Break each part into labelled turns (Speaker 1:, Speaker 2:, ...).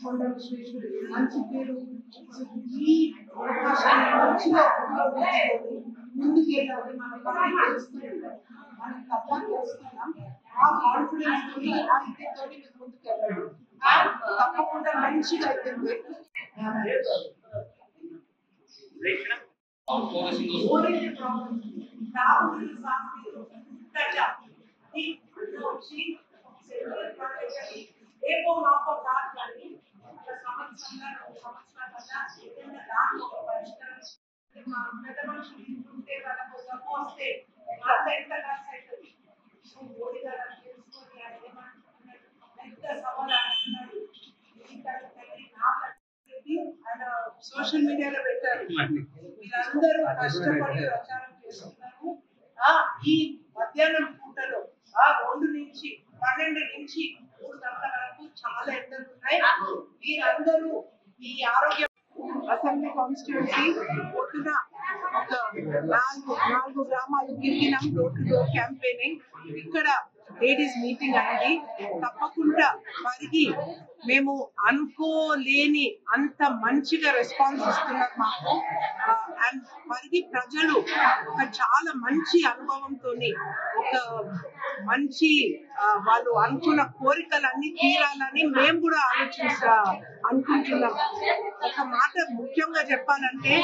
Speaker 1: కొండ విశ్వేశ్వరుడు మంచి పేరు ఈ అవకాశాన్ని మంచిగా ఉపయోగించుకొని ముందుకెళ్ళాలి. మనం బాగా తెలుసుకుంటాం, మనం తప్పని తెలుసుకున్నాం. ఆ కాన్ఫిడెన్స్ తోని ఆ ఇదితో మేము ముందుకెళ్ళాలి. తప్పకుండా మంచిగా అవుతుంది. ఏమో మాకు కాదు కానీ ఒక సంవత్సరాల ఏదైనా దాంట్లో ఒక పరిష్కారం మా పెద్ద మనుషులు ఇంటుంటే వాళ్ళకు డబ్బు వస్తే వాళ్ళ ఎంత ఖర్చు అవుతుంది. సో మోడీ గారు అది తెలుసుకొని ఆయన ఏమంటున్నారు, ఎంత సవాలు అన్నాడు. ఆయన సోషల్ మీడియాలో పెట్టారు, మీరందరూ కష్టపడి ప్రచారం చేస్తున్నారు. ఈ మధ్యాహ్నం పూటలో 2 నుంచి 12 నుంచి 3 గంటల వరకు చాలా ఎండలు ఉన్నాయి. మీరందరూ ఈ ఆరోగ్య అసెంబ్లీ కాన్స్టిట్యూన్సీ పొద్దున ఒక 4 గ్రామాలు తిరిగినాం, డోర్ టు డోర్ క్యాంపెయినింగ్. ఇక్కడ లేడీస్ మీటింగ్ అయింది. తప్పకుండా పరిగి మేము అనుకోలేని అంత మంచిగా రెస్పాన్స్ ఇస్తున్నారు మాకు. అండ్ పరిగి ప్రజలు ఒక చాలా మంచి అనుభవంతో ఒక మంచి వాళ్ళు అనుకున్న కోరికలన్నీ తీరాలని మేము కూడా అనుకుంటున్నాం. ఒక మాట ముఖ్యంగా చెప్పాలంటే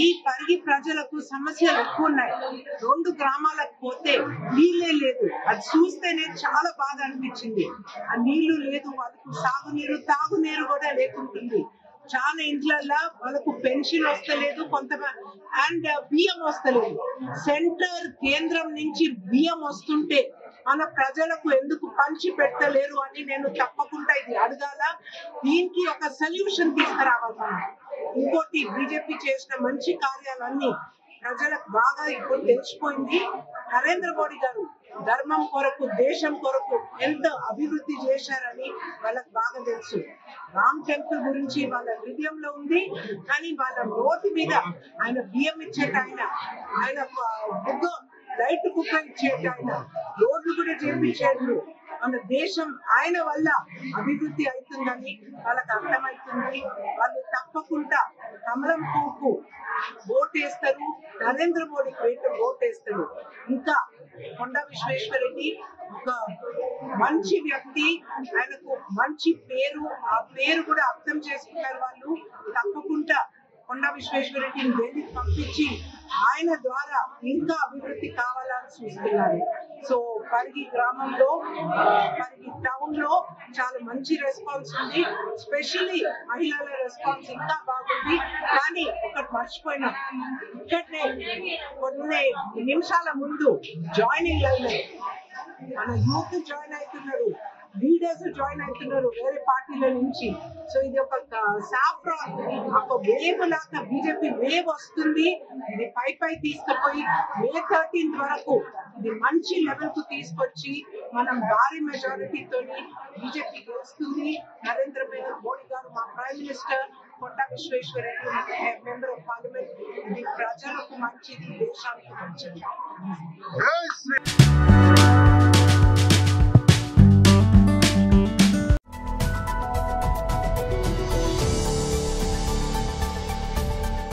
Speaker 1: ఈ పరిగి ప్రజలకు సమస్యలు ఎక్కువ ఉన్నాయి. 2 గ్రామాలకు పోతే నీళ్ళే లేదు. అది చూస్తేనే చాలా బాధ అనిపించింది. ఆ నీళ్లు లేదు, వాళ్ళకు సాగునీరు తాగునీరు కూడా లేకుంటుంది. చాలా ఇంట్లల్లో వాళ్ళకు పెన్షన్ వస్తలేదు, కొంతమంది అండ్ బియ్యం వస్తలేదు. సెంటర్ కేంద్రం నుంచి బియ్యం వస్తుంటే మన ప్రజలకు ఎందుకు పంచి పెట్టలేరు అని నేను తప్పకుండా ఇది అడగాల. దీనికి ఒక సొల్యూషన్ తీసుకురావాలి మనం. ఇంకోటి, బీజేపీ చేసిన మంచి కార్యాలన్నీ ప్రజలకు బాగా ఇప్పుడు తెలిసిపోయింది. నరేంద్ర మోడీ గారు ధర్మం కొరకు, దేశం కొరకు ఎంత అభివృద్ధి చేశారని వాళ్ళకి బాగా తెలుసు. రామ్ టెంపుల్ గురించి వాళ్ళ హృదయంలో ఉంది, కానీ వాళ్ళ నోటి మీద ఆయన బియ్యం ఇచ్చేట ఆయన బుగ్గ లైట్ బుగ్గ ఇచ్చేట రోడ్లు కూడా చేపించారు. మన దేశం ఆయన వల్ల అభివృద్ధి అవుతుందని వాళ్ళకి అర్థమవుతుంది. వాళ్ళు తప్పకుండా కమలం పువ్వుకు ఓటేస్తారు, నరేంద్ర మోడీకి ఓటేస్తారు. ఇంకా కొండ విశ్వేశ్వరరెడ్డి ఒక మంచి వ్యక్తి, ఆయనకు మంచి పేరు, ఆ పేరు కూడా అర్థం చేసుకున్నారు వాళ్ళు. తప్పకుండా కొండ విశ్వేశ్వరరెడ్డిని ఢిల్లీకి పంపించి ఆయన ద్వారా ఇంకా అభివృద్ధి కావాలని చూస్తున్నారు. సో పరిగి గ్రామంలో, పరిగి టౌన్ లో చాలా మంచి రెస్పాన్స్ ఉంది. స్పెషల్లీ మహిళల రెస్పాన్స్ ఇంకా బాగుంది. కానీ ఒకటి మర్చిపోయినా, ఇక్కడనే కొన్ని నిమిషాల ముందు జాయినింగ్ లైన్ మన యూత్ జాయిన్ అవుతున్నారు, లీడర్స్ జాయిన్ అవుతున్నారు వేరే పార్టీల నుంచి. సో ఇది ఒక సాఫ్రాన్, ఒక వేవ్ లాగా బీజేపీ వేవ్ వస్తుంది. ఇది పై తీసుకుపోయి May 13th వరకు ఇది మంచి లెవెల్ కు తీసుకొచ్చి మనం భారీ మెజారిటీతో బీజేపీ గెలుస్తుంది. నరేంద్ర మోడీ గారు మా ప్రైమ్ మినిస్టర్, కొండ విశ్వేశ్వరరెడ్డి మెంబర్ ఆఫ్ పార్లమెంట్. ఇది ప్రజలకు మంచిది, దేశానికి మంచిది.